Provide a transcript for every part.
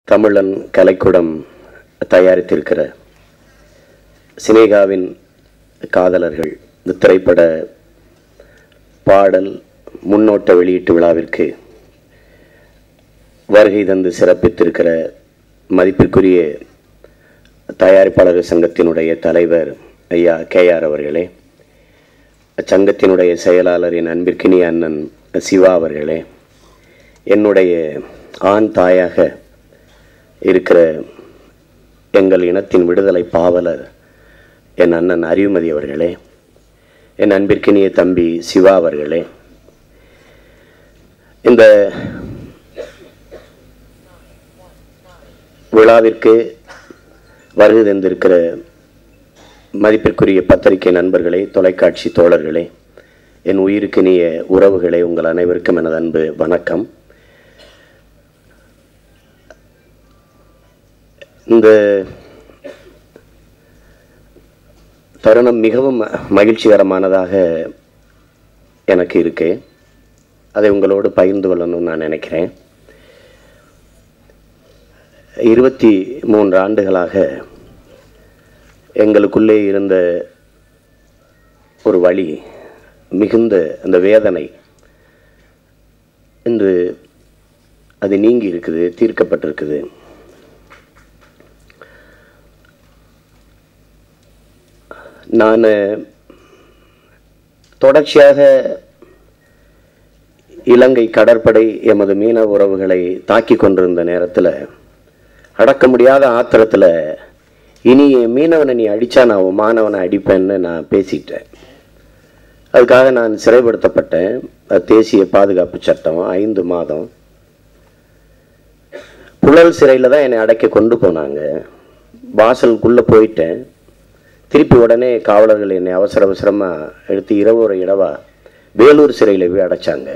தமிழன் கலைக்கூடம் தயாரித்திருக்கிற சினேகாவின் காதலர்கள் இந்த திரைப்பட பாடல் முன்னோட்ட வெளியீட்டு விழாவிற்கு வருகை தந்து சிறப்பித்திருக்கிற மதிப்பிற்குரிய தயாரிப்பாளர் சங்கத்தினுடைய தலைவர் ஐயா KR அவர்களே, அச்சங்கத்தினுடைய செயலாளரின் அன்பிற்கினிய அண்ணன் சிவா அவர்களே, என்னுடைய ஆண் தாயாக இருக்கிற எங்கள் இனத்தின் விடுதலை பாவலர் என் அண்ணன் அறிவுமதி அவர்களே, என் அன்பிற்கினிய தம்பி சிவா அவர்களே, இந்த விழாவிற்கு வருகை தந்திருக்கிற மதிப்பிற்குரிய பத்திரிகை நண்பர்களே, தொலைக்காட்சி தோழர்களே, என் உயிருக்கினிய உறவுகளே, உங்கள் அனைவருக்கும் எனது அன்பு வணக்கம். இந்த தருணம் மிகவும் மகிழ்ச்சிகரமானதாக எனக்கு இருக்கு. அதை உங்களோடு பகிர்ந்து கொள்ளணும்னு நான் நினைக்கிறேன். 23 ஆண்டுகளாக எங்களுக்குள்ளே இருந்த ஒரு வலி, மிகுந்த அந்த வேதனை இன்று அது நீங்கி இருக்குது, தீர்க்கப்பட்டிருக்குது. நான் தொடர்ச்சியாக இலங்கை கடற்படை எமது மீனவ உறவுகளை தாக்கி கொண்டிருந்த நேரத்தில் அடக்க முடியாத ஆத்திரத்தில், இனி மீனவனை நீ அடித்தா நான் மாணவனை அடிப்பேன்னு நான் பேசிட்டேன். அதுக்காக நான் சிறைப்படுத்தப்பட்டேன். தேசிய பாதுகாப்பு சட்டம் 5 மாதம் புழல் சிறையில் தான் என்னை அடைக்க கொண்டு போனாங்க. வாசலுக்குள்ளே போயிட்டேன். திருப்பி உடனே காவலர்கள் என்னை அவசர அவசரமாக எடுத்து இரவு இடவா வேலூர் சிறையில் போய் அடைச்சாங்க.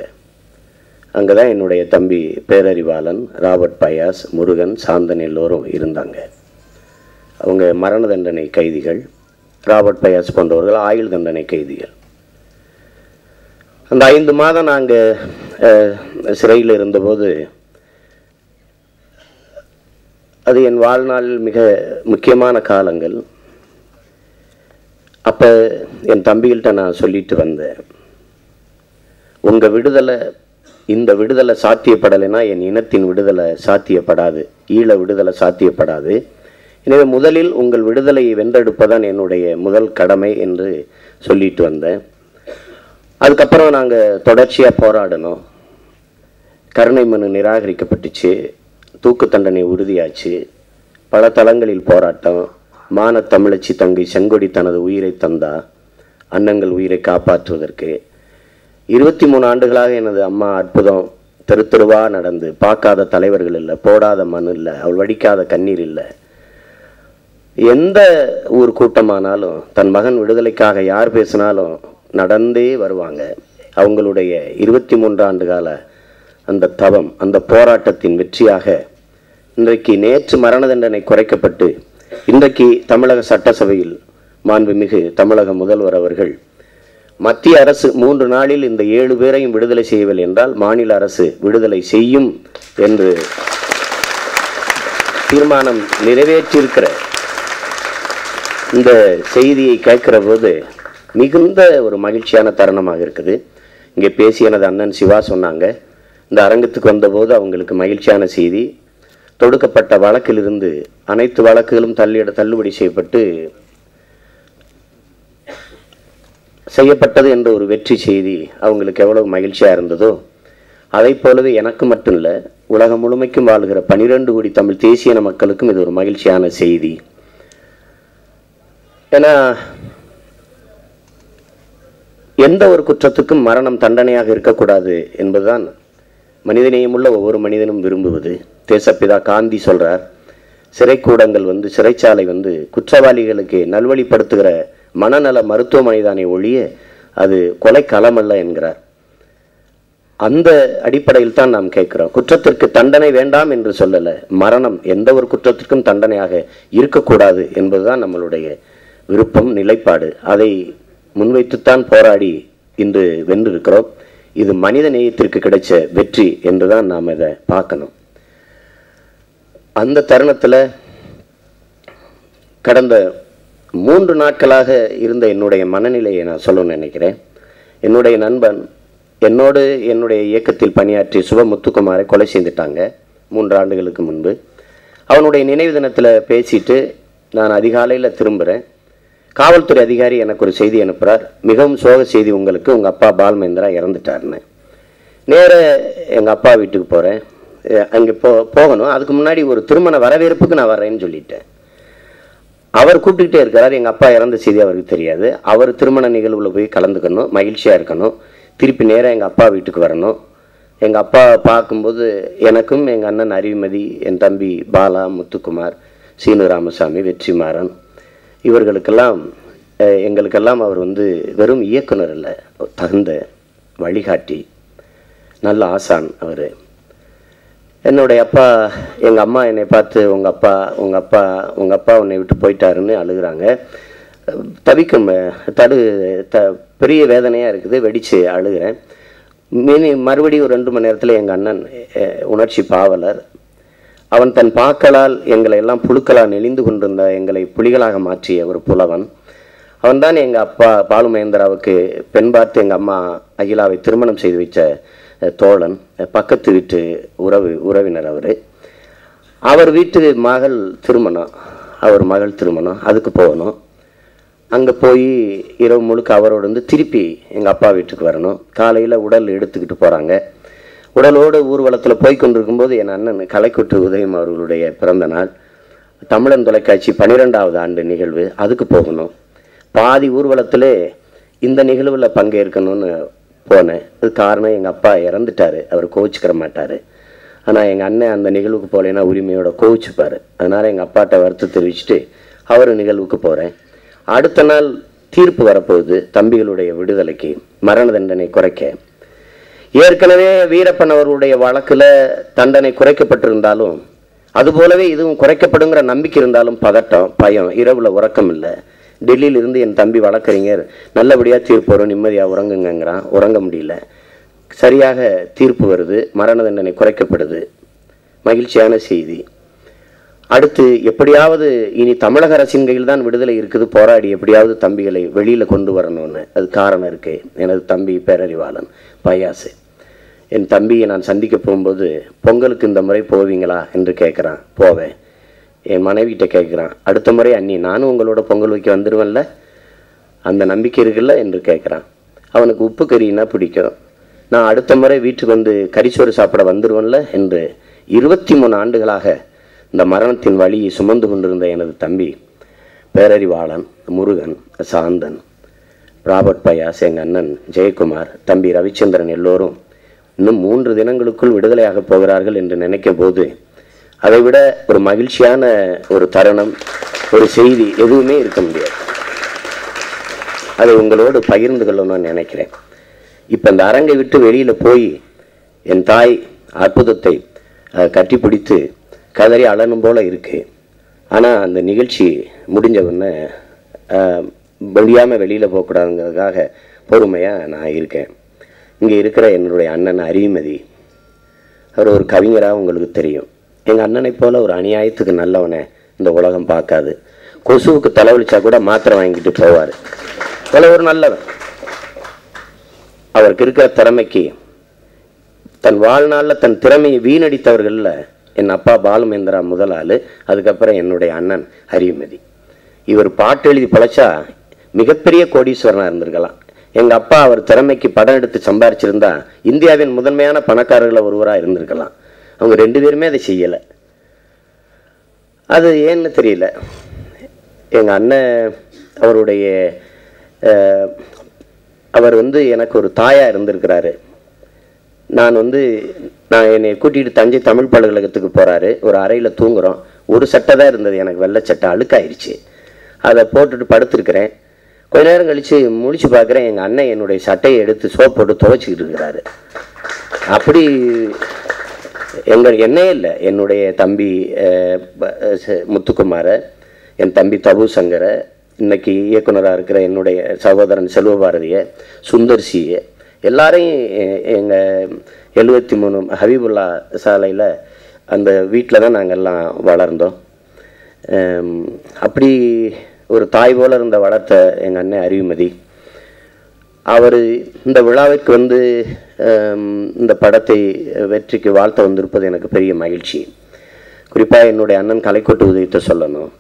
அங்கே தான் என்னுடைய தம்பி பேரறிவாளன், ராபர்ட் பயாஸ், முருகன், சாந்தன் எல்லோரும் இருந்தாங்க. அவங்க மரண தண்டனை கைதிகள். ராபர்ட் பயாஸ் போன்றவர்கள் ஆயுள் தண்டனை கைதிகள். அந்த 5 மாதம் நாங்கள் சிறையில் இருந்தபோது அது என் வாழ்நாளில் மிக முக்கியமான காலங்கள். அப்போ என் தம்பிகள்கிட்ட நான் சொல்லிட்டு வந்தேன், உங்கள் விடுதலை, இந்த விடுதலை சாத்தியப்படலைன்னா என் இனத்தின் விடுதலை சாத்தியப்படாது, ஈழ விடுதலை சாத்தியப்படாது. எனவே முதலில் உங்கள் விடுதலையை வென்றெடுப்பதான் என்னுடைய முதல் கடமை என்று சொல்லிட்டு வந்தேன். அதுக்கப்புறம் நாங்கள் தொடர்ச்சியாக போராடணும். கருணை மனு நிராகரிக்கப்பட்டுச்சு, தூக்கு தண்டனை உறுதியாச்சு, பல தளங்களில் போராட்டம். மான தமிழச்சி தங்கை செங்கொடி தனது உயிரை தந்தா அண்ணங்கள் உயிரை காப்பாற்றுவதற்கு. 23 ஆண்டுகளாக எனது அம்மா அற்புதம் தெரு தெருவாக நடந்து, பார்க்காத தலைவர்கள் இல்லை, போடாத மண் இல்லை, அவள் வடிக்காத கண்ணீர் இல்லை. எந்த ஊர் கூட்டமானாலும் தன் மகன் விடுதலைக்காக யார் பேசினாலும் நடந்தே வருவாங்க. அவங்களுடைய 23 ஆண்டு கால அந்த தவம், அந்த போராட்டத்தின் வெற்றியாக இன்றைக்கு நேற்று மரண தண்டனை குறைக்கப்பட்டு இன்றைக்கு தமிழக சட்டசபையில் மாண்புமிகு தமிழக முதல்வர் அவர்கள் மத்திய அரசு 3 நாளில் இந்த 7 பேரையும் விடுதலை செய்யவில்லை என்றால் மாநில அரசு விடுதலை செய்யும் என்று தீர்மானம் நிறைவேற்றியிருக்கிற இந்த செய்தியை கேட்கிற போது மிகுந்த ஒரு மகிழ்ச்சியான தருணமாக இருக்குது. இங்கே பேசிய எனது அண்ணன் சிவா சொன்னாங்க, இந்த அரங்கத்துக்கு வந்தபோது அவங்களுக்கு மகிழ்ச்சியான செய்தி, தொடுக்கப்பட்ட வழக்கிலிருந்து அனைத்து வழக்குகளும் தள்ளுபடி செய்யப்பட்டது என்ற ஒரு வெற்றி செய்தி அவங்களுக்கு எவ்வளவு மகிழ்ச்சியாக இருந்ததோ, அதை போலவே எனக்கு மட்டும் இல்லை, உலகம் முழுமைக்கும் வாழ்கிற 12 கோடி தமிழ் தேசிய மக்களுக்கும் இது ஒரு மகிழ்ச்சியான செய்தி. ஏன்னா எந்த ஒரு குற்றத்துக்கும் மரணம் தண்டனையாக இருக்கக்கூடாது என்பதுதான் மனிதநேயமுள்ள ஒவ்வொரு மனிதனும் விரும்புவது. தேசப்பிதா காந்தி சொல்றார், சிறைக்கூடங்கள் சிறைச்சாலை குற்றவாளிகளுக்கு நல்வழிப்படுத்துகிற மனநல மருத்துவமனை தானே ஒழிய அது கொலை களம் அல்ல என்கிறார். அந்த அடிப்படையில் தான் நாம் கேட்கிறோம். குற்றத்திற்கு தண்டனை வேண்டாம் என்று சொல்லல, மரணம் எந்த ஒரு குற்றத்திற்கும் தண்டனையாக இருக்கக்கூடாது என்பதுதான் நம்மளுடைய விருப்பம், நிலைப்பாடு. அதை முன்வைத்துத்தான் போராடி இன்று வென்றிருக்கிறோம். இது மனித நேயத்திற்கு கிடைச்ச வெற்றி என்றுதான் நாம் இதை பார்க்கணும். அந்த தருணத்தில் கடந்த 3 நாட்களாக இருந்த என்னுடைய மனநிலையை நான் சொல்லணும்னு நினைக்கிறேன். என்னுடைய நண்பன் என்னோடு என்னுடைய இயக்கத்தில் பணியாற்றி சுபமுத்துக்குமாரை கொலை செய்துட்டாங்க 3 ஆண்டுகளுக்கு முன்பு. அவனுடைய நினைவு தினத்தில் பேசிட்டு நான் அதிகாலையில் திரும்புகிறேன். காவல்துறை அதிகாரி எனக்கு ஒரு செய்தி அனுப்புகிறார். மிகவும் சோக செய்தி உங்களுக்கு, உங்கள் அப்பா பால்மேந்திரா இறந்துட்டார்னு. நேர எங்கள் அப்பா வீட்டுக்கு போகிறேன். அங்கே போகணும். அதுக்கு முன்னாடி ஒரு திருமண வரவேற்புக்கு நான் வரேன்னு சொல்லிட்டேன். அவர் கூப்பிட்டுக்கிட்டே இருக்கிறார். எங்கள் அப்பா இறந்த செய்தி அவருக்கு தெரியாது. அவர் திருமண நிகழ்வில் போய் கலந்துக்கணும், மகிழ்ச்சியாக இருக்கணும். திருப்பி நேராக எங்கள் அப்பா வீட்டுக்கு வரணும். எங்கள் அப்பா பார்க்கும்போது எனக்கும் எங்கள் அண்ணன் அறிவுமதி, என் தம்பி பாலா, முத்துக்குமார், சீனு ராமசாமி, வெற்றிமாறன் இவர்களுக்கெல்லாம் எங்களுக்கெல்லாம் அவர் வெறும் இயக்குனர் இல்லை, தகுந்த வழிகாட்டி, நல்ல ஆசான் அவர். என்னுடைய அப்பா, எங்கள் அம்மா என்னை பார்த்து உங்கள் அப்பா உன்னை விட்டு போயிட்டாருன்னு அழுகிறாங்க. தவிக்கும் பெரிய வேதனையாக இருக்குது. வெடித்து அழுகிறேன். மறுபடியும் ஒரு 2 மணி நேரத்தில் எங்கள் அண்ணன் உணர்ச்சி பாவலர். அவன் தன் பாக்களால் எங்களை எல்லாம் புழுக்களால் நெளிந்து கொண்டிருந்த எங்களை புலிகளாக மாற்றிய ஒரு புலவன். அவன்தான் எங்கள் அப்பா பாலுமகேந்திராவுக்கு பெண் பார்த்து எங்கள் அம்மா அகிலாவை திருமணம் செய்து வச்ச தோழன், பக்கத்து வீட்டு உறவினர். அவர் வீட்டு மகள் திருமணம், அதுக்கு போகணும். அங்கே போய் இரவு முழுக்க அவரோடு திருப்பி எங்கள் அப்பா வீட்டுக்கு வரணும். காலையில் உடல் எடுத்துக்கிட்டு போகிறாங்க. உடலோடு ஊர்வலத்தில் போய் கொண்டிருக்கும்போது என் அண்ணன் கலைக்குட்டு உதயம் அவர்களுடைய பிறந்த நாள், தமிழன் தொலைக்காட்சி 12வது ஆண்டு நிகழ்வு, அதுக்கு போகணும். பாதி ஊர்வலத்திலே இந்த நிகழ்வில் பங்கேற்கணும்னு போனேன். அது காரணம் எங்கள் அப்பா இறந்துட்டார், அவர் கோவிச்சுக்கிற மாட்டார். ஆனால் எங்கள் அண்ணன் அந்த நிகழ்வுக்கு போகலைன்னா உரிமையோட கோவிச்சுப்பார். அதனால் எங்கள் அப்பாட்ட வருத்தம் தெரிவிச்சுட்டு அவர் நிகழ்வுக்கு போகிறேன். அடுத்த நாள் தீர்ப்பு வரப்போகுது. தம்பிகளுடைய விடுதலைக்கு மரண தண்டனை குறைக்க. ஏற்கனவே வீரப்பன் அவர்களுடைய வழக்கில் தண்டனை குறைக்கப்பட்டிருந்தாலும் அதுபோலவே இதுவும் குறைக்கப்படுங்கிற நம்பிக்கை இருந்தாலும் பதட்டம், பயம், இரவில் உறக்கம் இல்லை. டெல்லியிலிருந்து என் தம்பி வழக்கறிஞர் நல்லபடியாக தீர்ப்பு வரும், நிம்மதியாக உறங்குங்கிறான். உறங்க முடியல. சரியாக தீர்ப்பு வருது, மரண தண்டனை குறைக்கப்படுது. மகிழ்ச்சியான செய்தி. அடுத்து எப்படியாவது இனி தமிழக அரசின் கையில் தான் விடுதலை இருக்குது, போராடி எப்படியாவது தம்பிகளை வெளியில் கொண்டு வரணும்னு. அது காரணம் இருக்கு. எனது தம்பி பேரறிவாளன் பயாசு, என் தம்பியை நான் சந்திக்க போகும்போது பொங்கலுக்கு இந்த முறை போவீங்களா என்று கேட்குறான். போவேன். என் மனைவிகிட்ட கேட்குறான், அடுத்த முறை அண்ணி நானும் உங்களோட பொங்கல் வைக்க வந்துடுவேன்ல, அந்த நம்பிக்கை இருக்குல்ல என்று கேட்குறான். அவனுக்கு உப்பு கறின்னா பிடிக்கும். நான் அடுத்த முறை வீட்டுக்கு கறிச்சோறு சாப்பிட வந்துடுவேன்ல என்று 23 ஆண்டுகளாக இந்த மரணத்தின் வழியை சுமந்து கொண்டிருந்த எனது தம்பி பேரறிவாளன், முருகன், சாந்தன், ராபர்ட் பயாஸ், எங்கள் அண்ணன் ஜெயக்குமார், தம்பி ரவிச்சந்திரன் எல்லோரும் இன்னும் 3 தினங்களுக்குள் விடுதலையாக போகிறார்கள் என்று நினைக்கும் போது அதைவிட ஒரு மகிழ்ச்சியான ஒரு தருணம், ஒரு செய்தி எதுவுமே இருக்க முடியாது. அதை உங்களோடு பகிர்ந்து கொள்ளணும்னு நினைக்கிறேன். இப்போ இந்த அரங்கை விட்டு வெளியில் போய் என் தாய் அற்புதத்தை கட்டி பிடித்து கதறி அழனும் போல இருக்கு. ஆனால் அந்த நிகழ்ச்சி முடிஞ்ச உடனே முடியாமல் வெளியில் போகக்கூடாதுங்கிறதுக்காக பொறுமையாக நான் இருக்கேன். இங்கே இருக்கிற என்னுடைய அண்ணன் அறிவுமதி, அவர் ஒரு கவிஞராக உங்களுக்கு தெரியும். எங்கள் அண்ணனை போல ஒரு அநியாயத்துக்கு நல்லவனை இந்த உலகம் பார்க்காது. கொசுவுக்கு தலைவலிச்சா கூட மாத்திரை வாங்கிட்டு போவார். போல ஒரு நல்லவன். அவருக்கு இருக்கிற திறமைக்கு தன் வாழ்நாளில் தன் திறமையை வீணடித்தவர்களில் என் அப்பா பாலுமேந்திரா முதல் ஆள், அதுக்கப்புறம் என்னுடைய அண்ணன் அறிவுமதி. இவர் பாட்டு எழுதி பழச்சா மிகப்பெரிய கோடீஸ்வரனாக இருந்திருக்கலாம். எங்கள் அப்பா அவர் திறமைக்கு படம் எடுத்து சம்பாரிச்சிருந்தா இந்தியாவின் முதன்மையான பணக்காரர்களில் ஒருவராக இருந்திருக்கலாம். அவங்க 2 பேருமே அதை செய்யலை. அது ஏன்னு தெரியல. எங்கள் அண்ணன் அவருடைய அவர் எனக்கு ஒரு தாயாக இருந்திருக்கிறாரு. நான் என்னை கூட்டிகிட்டு தஞ்சை தமிழ் பல்கலைக்கழகத்துக்கு போகிறாரு. ஒரு அறையில் தூங்குகிறோம். ஒரு சட்டை தான் இருந்தது, எனக்கு வெள்ளை சட்டை அழுக்காயிருச்சு. அதை போட்டுட்டு படுத்துருக்கிறேன். கொஞ்ச நேரம் கழித்து முழிச்சு பார்க்குறேன், எங்கள் அண்ணன் என்னுடைய சட்டையை எடுத்து சோப் போட்டு துவைச்சிக்கிட்டு இருக்கிறாரு. அப்படி என்னையே இல்லை, என்னுடைய தம்பி முத்துக்குமாரை, என் தம்பி தபு சங்கரை, இன்னைக்கு இயக்குனராக இருக்கிற என்னுடைய சகோதரன் செல்வபாரதியை, சுந்தர்சியை, எல்லாரையும் எங்கள் 73 ஹபீபுல்லா சாலையில் அந்த வீட்டில் தான் நாங்கள்லாம் வளர்ந்தோம். அப்படி ஒரு தாய் போல் இருந்த வளர்த்த எங்கள் அண்ணன் அறிவுமதி அவர் இந்த விழாவிற்கு வந்து இந்த படத்தை வெற்றிக்கு வாழ்த்த வந்திருப்பது எனக்கு பெரிய மகிழ்ச்சி. குறிப்பாக என்னுடைய அண்ணன் கலைக்கோட்டு உதயத்தை சொல்லணும்.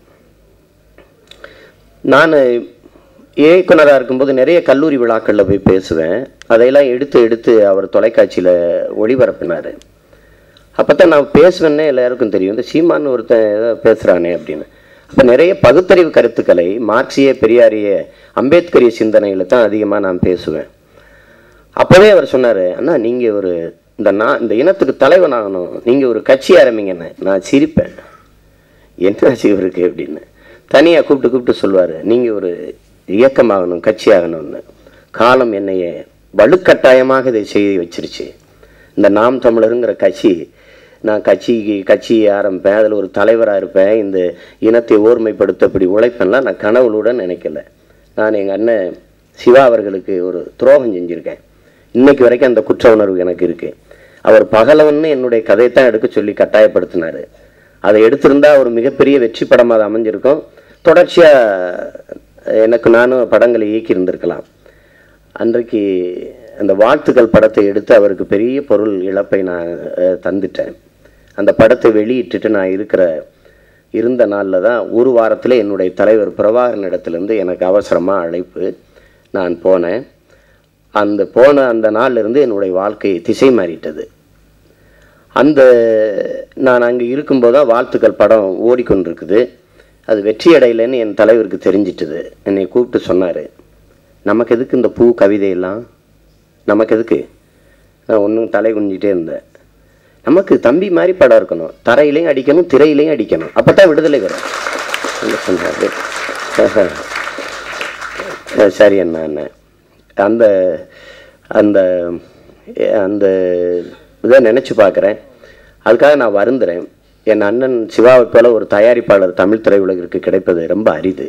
நான் இயக்குனராக இருக்கும்போது நிறைய கல்லூரி விழாக்களில் போய் பேசுவேன். அதையெல்லாம் எடுத்து அவர் தொலைக்காட்சியில் ஒளிபரப்பினார். அப்போ தான் நான் பேசுவேன்னே எல்லாருக்கும் தெரியும், இந்த சீமான் ஒருத்தன் ஏதோ பேசுகிறானே அப்படின்னு. அப்போ நிறைய பகுத்தறிவு கருத்துக்களை மார்க்சிய பெரியாரிய அம்பேத்கரிய சிந்தனைகளை தான் அதிகமாக நான் பேசுவேன். அப்போவே அவர் சொன்னார், அண்ணா நீங்கள் ஒரு இந்த இனத்துக்கு தலைவன் ஆகணும், நீங்கள் ஒரு கட்சி ஆரம்பிங்கன்னு. நான் சிரிப்பேன், என்ன இவருக்கு அப்படின்னு. தனியாக கூப்பிட்டு சொல்லுவார், நீங்கள் ஒரு இயக்கமாகணும், கட்சி ஆகணும்னு. காலம் என்னைய வலுக்கட்டாயமாக இதை செய்து வச்சிருச்சு. இந்த நாம் தமிழருங்கிற கட்சி, நான் கட்சி ஆரம்பிப்பேன், அதில் ஒரு தலைவராக இருப்பேன், இந்த இனத்தை ஓர்மைப்படுத்த இப்படி உழைப்பேன்லாம் நான் கனவுளுடன் நினைக்கல. நான் எங்கள் அண்ணன் சிவா அவர்களுக்கு ஒரு துரோகம் செஞ்சுருக்கேன். இன்னைக்கு வரைக்கும் அந்த குற்ற உணர்வு எனக்கு இருக்குது. அவர் பகலவன்னு என்னுடைய கதையைத்தான் எடுக்க சொல்லி கட்டாயப்படுத்தினார். அதை எடுத்திருந்தா ஒரு மிகப்பெரிய வெற்றி படமாக அது அமைஞ்சிருக்கும். தொடர்ச்சியாக எனக்கு நானும் படங்களை இயக்கியிருந்திருக்கலாம். அன்றைக்கு அந்த வாழ்த்துக்கள் படத்தை எடுத்து அவருக்கு பெரிய பொருள் இழப்பை நான் தந்துட்டேன். அந்த படத்தை வெளியிட்டுட்டு நான் இருந்த நாளில் தான் ஒரு வாரத்தில் என்னுடைய தலைவர் பிரபாகரன் இடத்துலேருந்து எனக்கு அவசரமாக அழைப்பு. நான் போனேன். அந்த நாளிலிருந்து என்னுடைய வாழ்க்கை திசை மாறிட்டது. நான் அங்கே இருக்கும்போது தான் வாழ்த்துக்கள் படம் ஓடிக்கொண்டிருக்குது. அது வெற்றி அடையலைன்னு என் தலைவருக்கு தெரிஞ்சிட்டுது. என்னை கூப்பிட்டு சொன்னார், நமக்கு எதுக்கு இந்த பூ கவிதையெல்லாம், நமக்கு எதுக்கு? நான் ஒன்றும் தலை குஞ்சிட்டே இருந்தேன். நமக்கு தம்பி மாதிரி படம் இருக்கணும், தரையிலையும் அடிக்கணும், திரையிலையும் அடிக்கணும், அப்போ தான் விடுதலை வரும் சொன்னார். சரி அண்ணா. அந்த அந்த அந்த இதை நினச்சி பார்க்குறேன். அதுக்காக நான் வருந்துறேன். என் அண்ணன் சிவாவை போல ஒரு தயாரிப்பாளர் தமிழ் திரையுலகிற்கு கிடைப்பது ரொம்ப அரிது,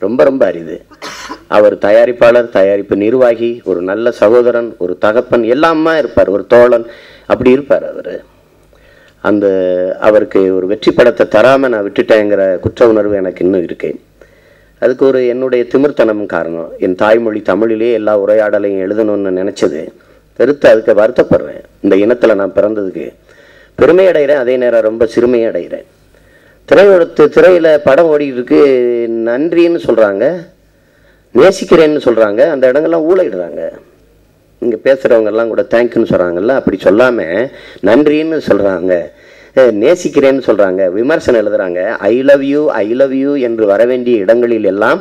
ரொம்ப அரிது. அவர் தயாரிப்பாளர், தயாரிப்பு நிர்வாகி, ஒரு நல்ல சகோதரன், ஒரு தகப்பன், எல்லாமே இருப்பார், ஒரு தோழன், அப்படி இருப்பார் அவர். அவருக்கு ஒரு வெற்றி படத்தை தராமல் நான் விட்டுட்டேங்கிற குற்ற உணர்வு எனக்கு இன்னும் இருக்கு. அதுக்கு ஒரு என்னுடைய திமிர்த்தனமும் காரணம். என் தாய்மொழி தமிழிலே எல்லா உரையாடலையும் எழுதணும்னு நினச்சது அதுக்கு வருத்தப்படுறேன். இந்த இனத்தில் நான் பிறந்ததுக்கு பெருமை அடைகிறேன், அதே நேரம் ரொம்ப சிறுமையை அடைகிறேன். திரையில் படம் ஓடிக்கிட்டு நன்றின்னு சொல்கிறாங்க, நேசிக்கிறேன்னு சொல்கிறாங்க, அந்த இடங்கள்லாம் ஊழையிடுறாங்க. இங்கே பேசுகிறவங்கெல்லாம் கூட தேங்க்யூன்னு சொல்கிறாங்கல்ல, அப்படி சொல்லாமல் நன்றின்னு சொல்கிறாங்க, நேசிக்கிறேன்னு சொல்கிறாங்க, விமர்சனம் எழுதுகிறாங்க. ஐ லவ் யூ என்று வர வேண்டிய இடங்களில் எல்லாம்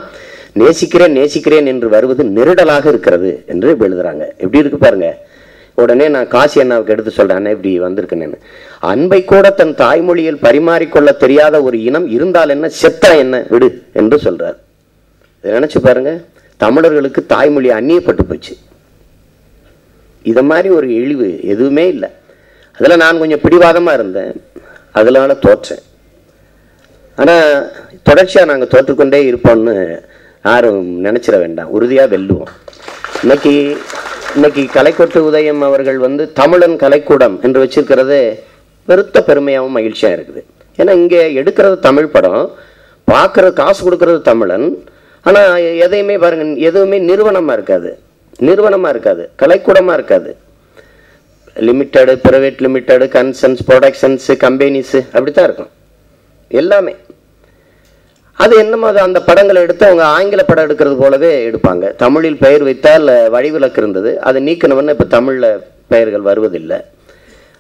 நேசிக்கிறேன் என்று வருவது நெருடலாக இருக்கிறது என்று எழுதுகிறாங்க. எப்படி இருக்கு பாருங்க. உடனே நான் காசி அண்ணாவுக்கு எடுத்து சொல்கிறேன், அண்ணா இப்படி வந்திருக்கேன்னு. அன்பை கூட தன் தாய்மொழியில் பரிமாறிக்கொள்ள தெரியாத ஒரு இனம் இருந்தால் என்ன, செத்தா என்ன, விடு என்று சொல்கிறார். இதை நினச்சி பாருங்க. தமிழர்களுக்கு தாய்மொழி அந்நியப்பட்டு போச்சு. இதை மாதிரி ஒரு இழிவு எதுவுமே இல்லை. அதில் நான் கொஞ்சம் பிடிவாதமாக இருந்தேன், அதனால தோற்றேன். ஆனால் தொடர்ச்சியாக நாங்கள் தோற்றுக்கொண்டே இருப்போம்னு யாரும் நினச்சிட வேண்டாம், உறுதியாக வெல்லுவோம். இன்னைக்கு கலைக்கோட்டு உதயம் அவர்கள் தமிழன் கலைக்கூடம் என்று வச்சிருக்கிறது பெருத்த பெருமையாகவும் மகிழ்ச்சியாக இருக்குது. ஏன்னா இங்கே எடுக்கிறது தமிழ் படம், பார்க்குறது காசு கொடுக்கறது தமிழன். ஆனால் எதையுமே பாருங்க, எதுவுமே நிறுவனமாக இருக்காது, கலைக்கூடமாக இருக்காது. Limited, private limited, concerns, productions, companies, அப்படித்தான் இருக்கும் எல்லாமே. அது என்னமோ அந்த படங்களை எடுத்து அவங்க ஆங்கில படம் எடுக்கிறது போலவே எடுப்பாங்க. தமிழில் பெயர் வைத்தால் வழிவிலக்கு இருந்தது, அதை நீக்கணும்னு இப்போ தமிழில் பெயர்கள் வருவதில்லை.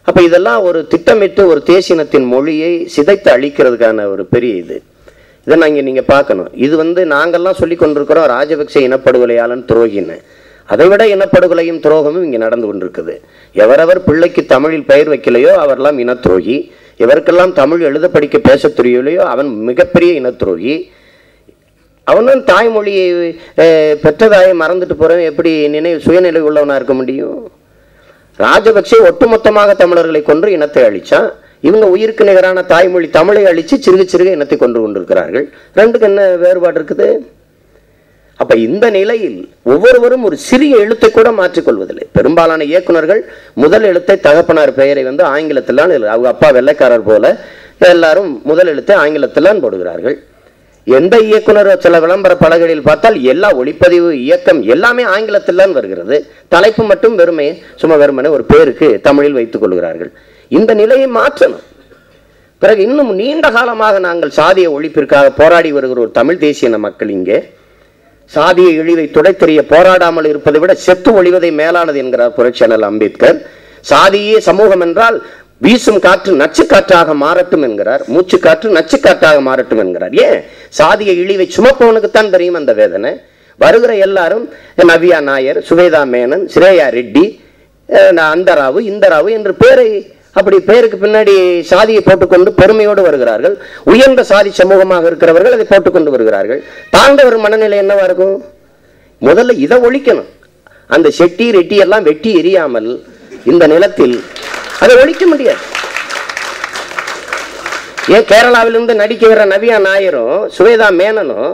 அப்போ இதெல்லாம் ஒரு திட்டமிட்டு ஒரு தேசியனத்தின் மொழியை சிதைத்து அழிக்கிறதுக்கான ஒரு பெரிய இதை நாங்கள் நீங்கள் பார்க்கணும். இது நாங்கள்லாம் சொல்லி கொண்டிருக்கிறோம் ராஜபக்சே இனப்படுகொலையாளன் துரோகின்னு. அதை விட இனப்படுகொலையும் துரோகமும் இங்கே நடந்து கொண்டிருக்குது. எவரவர் பிள்ளைக்கு தமிழில் பெயர் வைக்கலையோ அவரெல்லாம் இனத்துரோகி, எவருக்கெல்லாம் தமிழ் எழுத படிக்க பேச தெரியலையோ அவன் மிகப்பெரிய இனத்துரோகி. அவனும் தாய்மொழியை பெற்றதாயை மறந்துட்டு போகிறவன் எப்படி சுயநிலை உள்ளவனாக இருக்க முடியும்? ராஜபக்சே ஒட்டுமொத்தமாக தமிழர்களை கொன்று இனத்தை அழிச்சான். இவங்க உயிருக்கு நிகரான தாய்மொழி தமிழை அழித்து சிறுக இனத்தை கொண்டு கொண்டிருக்கிறார்கள். ரெண்டுக்கு என்ன வேறுபாடு இருக்குது? அப்ப இந்த நிலையில் ஒவ்வொருவரும் ஒரு சிறிய எழுத்தை கூட மாற்றிக்கொள்வதில்லை. பெரும்பாலான இயக்குநர்கள் முதல் எழுத்தை தகப்பனார் பெயரை ஆங்கிலத்தில் அவங்க அப்பா வெள்ளைக்காரர் போல எல்லாரும் முதல் எழுத்தை ஆங்கிலத்தில் போடுகிறார்கள். எந்த இயக்குனர் சில விளம்பர பலகைகளில் பார்த்தால் எல்லா ஒளிப்பதிவு இயக்கம் எல்லாமே ஆங்கிலத்தில் தான் வருகிறது. தலைப்பு மட்டும் வெறுமனே ஒரு பேருக்கு தமிழில் வைத்துக் கொள்கிறார்கள். இந்த நிலையை மாற்றணும். பிறகு இன்னும் நீண்ட காலமாக நாங்கள் சாதிய ஒழிப்பிற்காக போராடி வருகிற ஒரு தமிழ் தேசிய மக்கள் இங்கே சாதிய இழிவை துடைத்தெறிய போராடாமல் இருப்பதை விட செத்து ஒழிவதை மேலானது என்கிறார் புரட்சியாளர் அம்பேத்கர். சாதியே சமூகம் என்றால் வீசும் காற்று நச்சு காற்றாக மாறட்டும் என்கிறார். மூச்சு காற்று நச்சு காற்றாக மாறட்டும் என்கிறார். ஏன்? சாதிய இழிவை சுமப்பவனுக்குத்தான் தெரியும் அந்த வேதனை. வருகிற எல்லாரும் நவ்யா நாயர், சுவேதா மேனன், ஸ்ரேயா ரெட்டி, அந்தராவு, இந்தராவு என்று பேரை அப்படி பேருக்கு பின்னாடி சாதியை போட்டுக்கொண்டு பெருமையோடு வருகிறார்கள். உயர்ந்த சாதி சமூகமாக இருக்கிறவர்கள் அதை போட்டுக்கொண்டு வருகிறார்கள். தாழ்ந்தவர் மனநிலை என்னவா இருக்கும்? முதல்ல இதை ஒழிக்கணும். அந்த செட்டி ரெட்டி எல்லாம் வெட்டி எரியாமல் இந்த நிலத்தில் அதை ஒழிக்க முடியாது. ஏன் கேரளாவிலிருந்து நடிக்க வர நவ்யா நாயரும் சுவேதா மேனனும்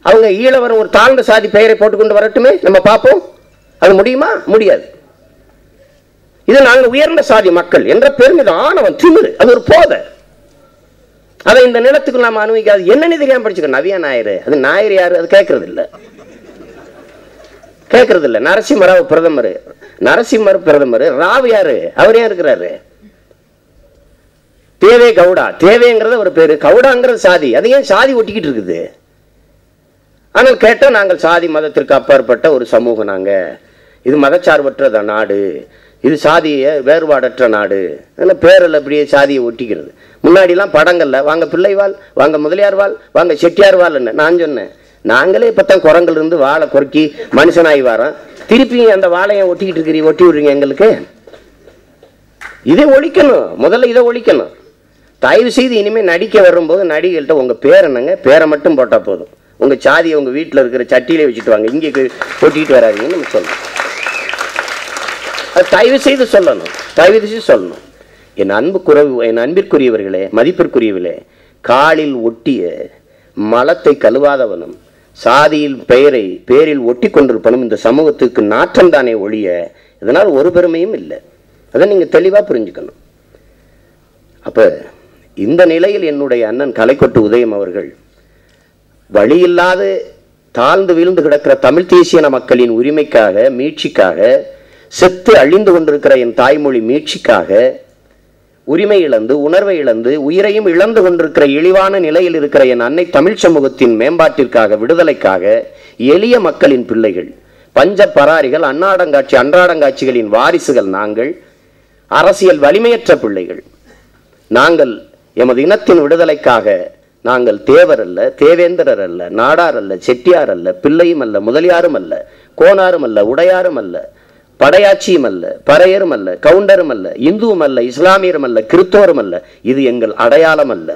அவங்க ஈழவரும் ஒரு தாழ்ந்த சாதி பெயரை போட்டுக்கொண்டு வரட்டுமே, நம்ம பார்ப்போம். அது முடியுமா? முடியாது. இது நாங்கள் உயர்ந்த சாதி மக்கள் என்ற பெருமிதம், ஆணவம், திமிரு, அது ஒரு போதை. அதை இந்த நிலத்துக்கு நாம அனுபவிக்காது. என்னன்னு தெரியாம படிச்சுக்க. நவ்யா நாயர், அது நாயர் யாரு? அது கேட்கறது இல்லை. நரசிம்மராவ் பிரதமர், நரசிம்மர் பிரதமர், ராவ் யாரு? அவர் ஏன் இருக்கிறாரு? தேவே கவுடா, தேவேங்கிறது ஒரு பேரு, கவுடாங்கிறது சாதி. அது ஏன் சாதி ஒட்டிக்கிட்டு இருக்குது? ஆனால் கேட்டா நாங்கள் சாதி மதத்திற்கு அப்பாற்பட்ட ஒரு சமூகம், நாங்க இது மதச்சார்பற்ற நாடு, இது சாதிய வேறுபாடற்ற நாடு. பேரில் அப்படியே சாதியை ஒட்டிக்கிறது. முன்னாடிலாம் படங்கள்ல வாங்க பிள்ளைவாள், வாங்க முதலியார்வாள், வாங்க செட்டியார்வாள். நான் சொன்னேன், நாங்களே இப்பத்தான் குரங்கில் இருந்து வாழை கொறுக்கி மனுஷனாகி வரோம். திருப்பி அந்த வாழையை ஒட்டிக்கிட்டு இருக்கிறீங்க, ஒட்டி விடுறீங்க எங்களுக்கு. இதை ஒழிக்கணும். முதல்ல இதை ஒழிக்கணும். தயவு செய்து இனிமேல் நடிக்க வரும்போது நடிகர்கள்ட்ட உங்க பேர் என்னங்க, பேரை மட்டும் போட்டா போதும். உங்க சாதியை உங்க வீட்டில் இருக்கிற சட்டியிலே வச்சுட்டு வாங்க, இங்கே ஒட்டிக்கிட்டு வராதீங்கன்னு நம்ம சொல்லணும். அது தயவு செய்து சொல்லணும். என் அன்பிற்குரியவர்களே, மதிப்பிற்குரியவர்களே, காலில் ஒட்டிய மலத்தை கழுவாதவனும் சாதியில் பேரில் ஒட்டி கொண்டிருப்பனும் இந்த சமூகத்துக்கு நாற்றம் தானே ஒழிய இதனால் ஒரு பெருமையும் இல்லை. அதை நீங்க தெளிவா புரிஞ்சுக்கணும். அப்ப இந்த நிலையில் என்னுடைய அண்ணன் கலைக்கொட்டு உதயம் அவர்கள் வழியில்லாத தாழ்ந்து வீழ்ந்து கிடக்கிற தமிழ் தேசிய மக்களின் உரிமைக்காக, மீட்சிக்காக, செத்து அழிந்து கொண்டிருக்கிற என் தாய்மொழி மீட்சிக்காக, உரிமை இழந்து, உணர்வை இழந்து, உயிரையும் இழந்து கொண்டிருக்கிற இழிவான நிலையில் இருக்கிற என் அன்னை தமிழ் சமூகத்தின் மேம்பாட்டிற்காக, விடுதலைக்காக, எளிய மக்களின் பிள்ளைகள், பஞ்ச பராரிகள், அன்றாடங்காட்சிகளின் வாரிசுகள் நாங்கள், அரசியல் வலிமையற்ற பிள்ளைகள் நாங்கள். எமது இனத்தின் விடுதலைக்காக நாங்கள் தேவர் அல்ல, தேவேந்திரர் அல்ல, நாடார் அல்ல, செட்டியார் அல்ல, பிள்ளையும் அல்ல, முதலியாரும் அல்ல, கோனாரும் அல்ல, உடையாரும் அல்ல, படையாட்சியும் அல்ல, பறையரும் அல்ல, கவுண்டரும் அல்ல, இந்துவும் அல்ல, இஸ்லாமியரும் அல்ல, கிறிஸ்தவரும் அல்ல. இது எங்கள் அடையாளம் அல்ல.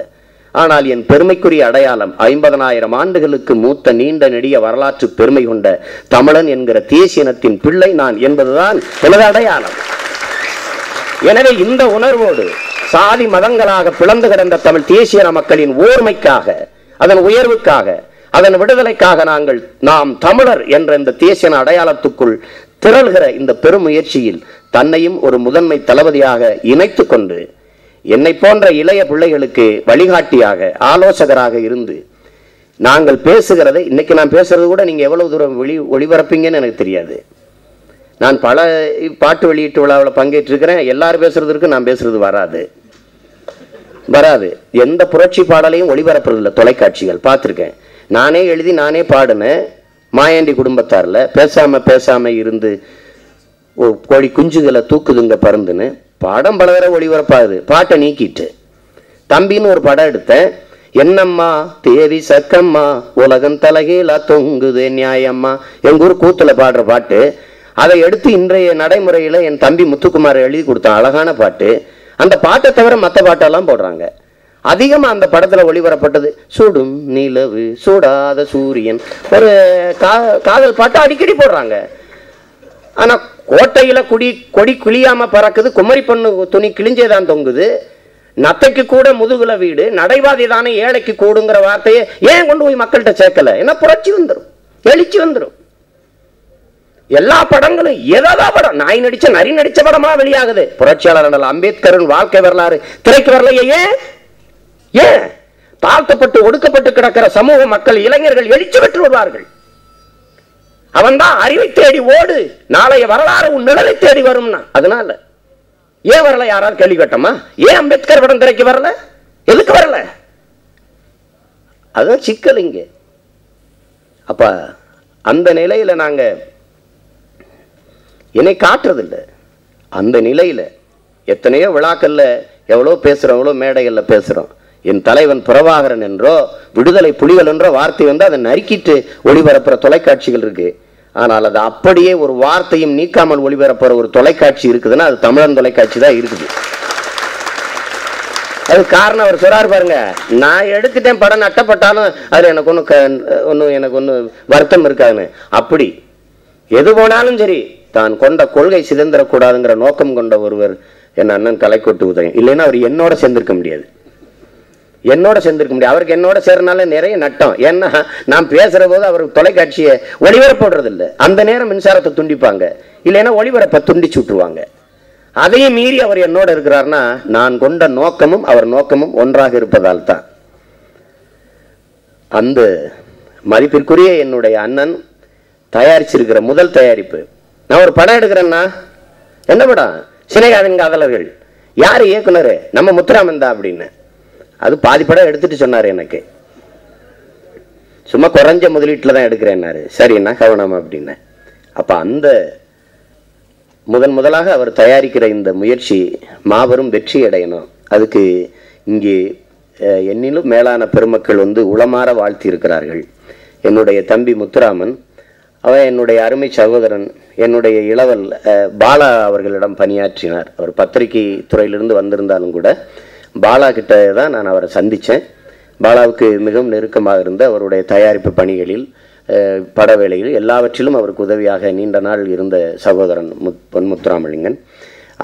ஆனால் என் பெருமைக்குரிய அடையாளம் 50,000 ஆண்டுகளுக்கு மூத்த நீண்ட நெடிய வரலாற்று பெருமை கொண்ட தமிழன் என்கிற தேசிய இனத்தின் பிள்ளை நான் என்பதுதான் எனது அடையாளம். எனவே இந்த உணர்வோடு சாதி மதங்களாக பிளந்து கிடந்த தமிழ் தேசிய மக்களின் ஓர்மைக்காக, அதன் உயர்வுக்காக, அதன் விடுதலைக்காக நாம் தமிழர் என்ற இந்த தேசிய அடையாளத்துக்குள் திரள்கிற இந்த பெரும் முயற்சியில் தன்னையும் ஒரு முதன்மை தளபதியாக இணைத்து கொண்டு என்னை போன்ற இளைய பிள்ளைகளுக்கு வழிகாட்டியாக, ஆலோசகராக இருந்து நாங்கள் பேசுகிறதை, இன்னைக்கு நான் பேசுறது கூட நீங்க எவ்வளவு தூரம் ஒளிபரப்பீங்கன்னு எனக்கு தெரியாது. நான் பல பாட்டு வெளியீட்டு விழாவில் பங்கேற்றிருக்கிறேன். எல்லாரும் பேசுறதுக்கு நான் பேசுறது வராது. எந்த புரட்சி பாடலையும் ஒளிபரப்புறதில்லை தொலைக்காட்சிகள். பார்த்துருக்கேன். நானே எழுதி நானே பாடினேன். மாயாண்டி குடும்பத்தாரில் பேசாம இருந்து கோழி குஞ்சுகளை தூக்குதுங்க பறந்துன்னு படம் பல தடவை ஒளிபரப்பாகுது. பாட்டை நீக்கிட்டு தம்பின்னு ஒரு படம் எடுத்தேன். என்னம்மா தேவி சக்கம்மா உலகம் தலகீழா தொங்குது நியாயம்மா, எங்க ஊர் கூத்துல பாடுற பாட்டு. அதை எடுத்து இன்றைய நடைமுறையில என் தம்பி முத்துக்குமார் எழுதி கொடுத்தான். அழகான பாட்டு. அந்த பாட்டை தவிர மற்ற பாட்டெல்லாம் போடுறாங்க. அதிகமா அந்த படத்துல ஒளிபரப்பட்டது சுடும் நிலவு சூடாத சூரியன், ஒரு காதல் பாட்டு அடிக்கடி போடுறாங்க. ஆனா கோட்டையில கொடி கிளியாம பறக்குது, குமரி பொண்ணு துணி கிழிஞ்சேதான் தொங்குது, நத்தைக்கு கூட முதுகுல வீடு, நடைபாதை தானே ஏழைக்கு கூடுங்கிற வார்த்தையை ஏன் கொண்டு போய் மக்கள்கிட்ட சேர்க்கல? ஏன்னா புரட்சி வந்துடும். எழுச்சி வந்துடும். எல்லா படங்களும் ஏதாவது படம், நாய் நடிச்ச நரி நடிச்ச படமா வெளியாகுது. புரட்சியாளர் அம்பேத்கரின் வாழ்க்கை வரலாறு திரைக்கு வரலையே. ஏன்? தாழ்த்தப்பட்டு ஒடுக்கப்பட்டு கிடக்கிற சமூக மக்கள், இளைஞர்கள் எழுச்சி பெற்று வருவார்கள். அவன் தான் அறிவை தேடி ஓடு, நாளைய வரலாறு உன் நிழலை தேடி வரும்னா. அதனால ஏன் வரல? யாராவது கேள்வி கேட்டோமா? ஏன் அம்பேத்கர் படம் திரைக்கு வரல? எதுக்கு வரல? அதுதான் சிக்கல் இங்க. அப்ப அந்த நிலையில நாங்க என்னை காட்டுறதில்லை. அந்த நிலையில எத்தனையோ விழாக்கள்ல எவ்வளோ பேசுறோம், எவ்வளோ மேடைகள்ல பேசுறோம். என் தலைவன் பிரபாகரன் என்றோ விடுதலை புலிகள் என்றோ வார்த்தை வந்து அதை நறுக்கிட்டு ஒளிபரப்புற தொலைக்காட்சிகள் இருக்கு. ஆனால் அது அப்படியே ஒரு வார்த்தையும் நீக்காமல் ஒளிபரப்புற ஒரு தொலைக்காட்சி இருக்குதுன்னா அது தமிழன் தொலைக்காட்சி தான் இருக்குது. அது காரணம் அவர் சொல்றாரு பாருங்க, நான் எடுத்துட்டேன் படம் நட்டப்பட்டாலும் அது எனக்கு ஒன்றும் எனக்கு ஒன்றும் வருத்தம் இருக்காதுன்னு. அப்படி எது போனாலும் சரி தான் கொண்ட கொள்கை சிதைந்திரக்கூடாதுங்கிற நோக்கம் கொண்ட ஒருவர் என் அண்ணன் கலைக்கோட்டு உதயம். இல்லைன்னா அவர் என்னோட சேர்ந்திருக்க முடியாது. அவருக்கு என்னோட சேர்றனால நிறைய நட்டம். ஏன்னா நான் பேசுற போது அவர் தொலைக்காட்சியை ஒளிபரப்படுறது இல்லை. அந்த நேரம் மின்சாரத்தை துண்டிப்பாங்க, இல்லைன்னா ஒளிபரப்பை துண்டிச்சு விட்டுருவாங்க. அதையும் மீறி அவர் என்னோட இருக்கிறார்னா நான் கொண்ட நோக்கமும் அவர் நோக்கமும் ஒன்றாக இருப்பதால் தான். அந்த மதிப்பிற்குரிய என்னுடைய அண்ணன் தயாரிச்சிருக்கிற முதல் தயாரிப்பு. நான் ஒரு படம் எடுக்கிறேன்னா, என்ன படம்? சினேகாவின் காதலர்கள். யாரு இயக்குனர்? நம்ம முத்துராமன் தான் அப்படின்னு. அது பாதி படம் எடுத்துட்டு சொன்னாரு எனக்கு. சும்மா குறைஞ்ச முதலீட்டில் தான் எடுக்கிறேன்னாரு. சரிண்ணா கவனம் அப்படின்னு. அப்ப அந்த முதலாக அவர் தயாரிக்கிற இந்த முயற்சி மாபெரும் வெற்றி அடையணும். அதுக்கு இங்கே என்னிலும் மேலான பெருமக்கள் வந்து உளமாற வாழ்த்தி இருக்கிறார்கள். என்னுடைய தம்பி முத்துராமன், அவன் என்னுடைய அருமை சகோதரன், என்னுடைய இளவல் பாலா அவர்களிடம் பணியாற்றினார். அவர் பத்திரிகை துறையிலிருந்து வந்திருந்தாலும் கூட பாலா கிட்ட தான் நான் அவரை சந்தித்தேன். பாலாவுக்கு மிகவும் நெருக்கமாக இருந்த அவருடைய தயாரிப்பு பணிகளில், பட வேலையில் எல்லாவற்றிலும் அவருக்கு உதவியாக நீண்ட நாள் இருந்த சகோதரன் பொன் முத்துராமலிங்கன்.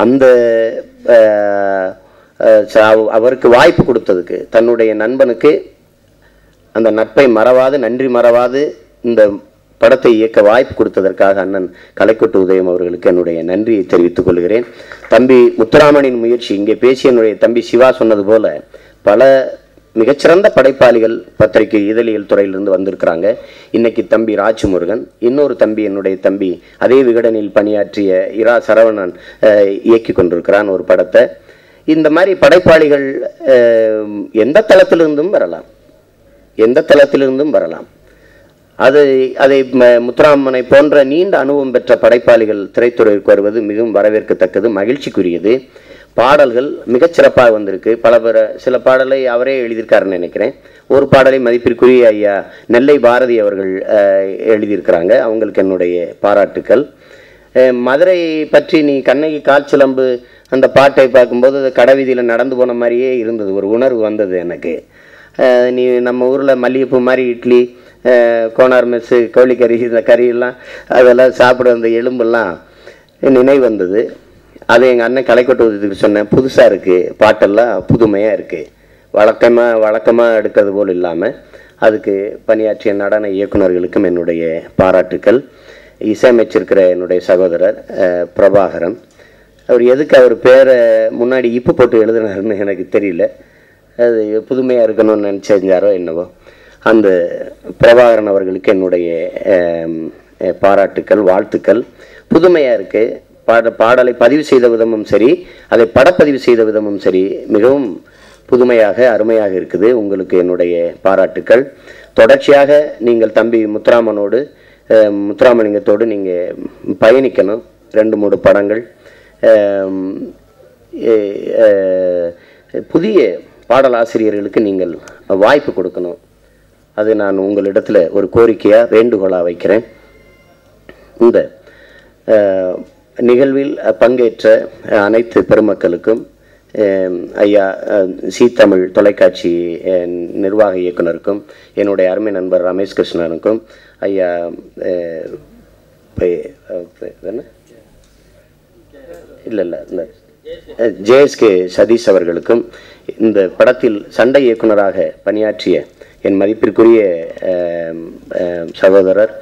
அந்த அவருக்கு வாய்ப்பு கொடுத்ததுக்கு, தன்னுடைய நண்பனுக்கு அந்த நட்பை மறவாது, நன்றி மறவாது இந்த படத்தை இயக்க வாய்ப்பு கொடுத்ததற்காக அண்ணன் கலைக்கோட்டு உதயம் அவர்களுக்கு என்னுடைய நன்றியை தெரிவித்துக் கொள்கிறேன். தம்பி முத்துராமனின் முயற்சி, இங்கே பேசிய என்னுடைய தம்பி சிவா சொன்னது போல பல மிகச்சிறந்த படைப்பாளிகள் பத்திரிகை இதழியல் துறையிலிருந்து வந்திருக்கிறாங்க. இன்னைக்கு தம்பி ராஜ்முருகன், இன்னொரு தம்பி என்னுடைய தம்பி அதே விகடனில் பணியாற்றிய இரா சரவணன் இயக்கி கொண்டிருக்கிறான் ஒரு படத்தை. இந்த மாதிரி படைப்பாளிகள் எந்த தளத்திலிருந்தும் வரலாம். அதை முத்துராமனை போன்ற நீண்ட அனுபவம் பெற்ற படைப்பாளிகள் திரைத்துறைக்கு வருவது மிகவும் வரவேற்கத்தக்கது, மகிழ்ச்சிக்குரியது. பாடல்கள் மிகச்சிறப்பாக வந்திருக்கு. சில பாடலை அவரே எழுதியிருக்காருன்னு நினைக்கிறேன். ஒரு பாடலை மதிப்பிற்குரிய ஐயா நெல்லை பாரதி அவர்கள் எழுதியிருக்கிறாங்க. அவங்களுக்கு என்னுடைய பாராட்டுக்கள். மதுரை பற்றி நீ கண்ணகி கால்சிலம்பு அந்த பாட்டை பார்க்கும்போது கடைவீதியில் நடந்து போன மாதிரியே இருந்தது, ஒரு உணர்வு வந்தது எனக்கு. நீ நம்ம ஊரில் மல்லிகைப்பூ மாதிரி இட்லி, கோனார் மெஸ்ஸு, கோழிக்கறி, இந்த கறியெல்லாம் அதெல்லாம் சாப்பிட அந்த எலும்பெல்லாம் நினைவு வந்தது. அதை எங்கள் அண்ணன் கலைக்கோட்டு உதயத்துக்கு சொன்னேன். புதுசாக இருக்குது, பாட்டெல்லாம் புதுமையாக இருக்குது, வழக்கமாக எடுக்கிறது போல் இல்லாமல். அதுக்கு பணியாற்றிய நடன இயக்குநர்களுக்கும் என்னுடைய பாராட்டுக்கள். இசையமைச்சிருக்கிற என்னுடைய சகோதரர் பிரபாகரன், அவர் எதுக்கு அவர் பேரை முன்னாடி இப்பு போட்டு எழுதினாருன்னு எனக்கு தெரியல. அது புதுமையாக இருக்கணும்னு நினச்சிருந்தாரோ என்னவோ. அந்த பிரபாகரன் அவர்களுக்கு என்னுடைய பாராட்டுக்கள், வாழ்த்துக்கள். புதுமையாக இருக்குது. பாடலை பதிவு செய்த விதமும் சரி, அதை படப்பதிவு செய்த விதமும் சரி, மிகவும் புதுமையாக அருமையாக இருக்குது. உங்களுக்கு என்னுடைய பாராட்டுக்கள். தொடர்ச்சியாக நீங்கள் தம்பி முத்துராமலிங்கத்தோடு நீங்கள் பயணிக்கணும். 2-3 படங்கள், புதிய பாடலாசிரியர்களுக்கு நீங்கள் வாய்ப்பு கொடுக்கணும். அது நான் உங்களிடத்தில் ஒரு கோரிக்கையாக, வேண்டுகோளாக வைக்கிறேன். இந்த நிகழ்வில் பங்கேற்ற அனைத்து பெருமக்களுக்கும், ஐயா தமிழ் தொலைக்காட்சி நிர்வாக இயக்குனருக்கும், என்னுடைய அருமை நண்பர் ரமேஷ் கிருஷ்ணனுக்கும், ஐயா இல்லை ஜேஎஸ்கே சதீஷ் அவர்களுக்கும், இந்த படத்தில் சண்டை இயக்குனராக பணியாற்றிய என் மதிப்பிற்குரிய சகோதரர்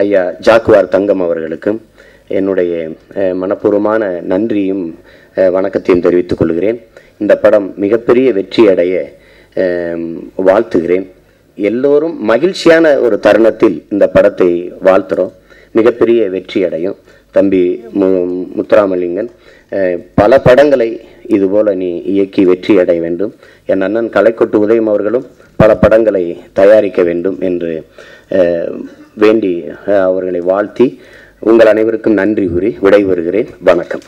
ஐயா ஜாக்குவார் தங்கம் அவர்களுக்கும் என்னுடைய மனப்பூர்வமான நன்றியும் வணக்கத்தையும் தெரிவித்துக் கொள்கிறேன். இந்த படம் மிகப்பெரிய வெற்றி அடைய வாழ்த்துகிறேன். எல்லோரும் மகிழ்ச்சியான ஒரு தருணத்தில் இந்த படத்தை வாழ்த்துறோம். மிகப்பெரிய வெற்றி அடையும். தம்பி முத்துராமலிங்கன் பல படங்களை இதுபோல நீ இயக்கி வெற்றி அடைய வேண்டும். என் அண்ணன் கலைக்கொட்டு உதயம் அவர்களும் பல படங்களை தயாரிக்க வேண்டும் என்று வேண்டி அவர்களை வாழ்த்தி உங்கள் அனைவருக்கும் நன்றி கூறி விடைபெறுகிறேன். வணக்கம்.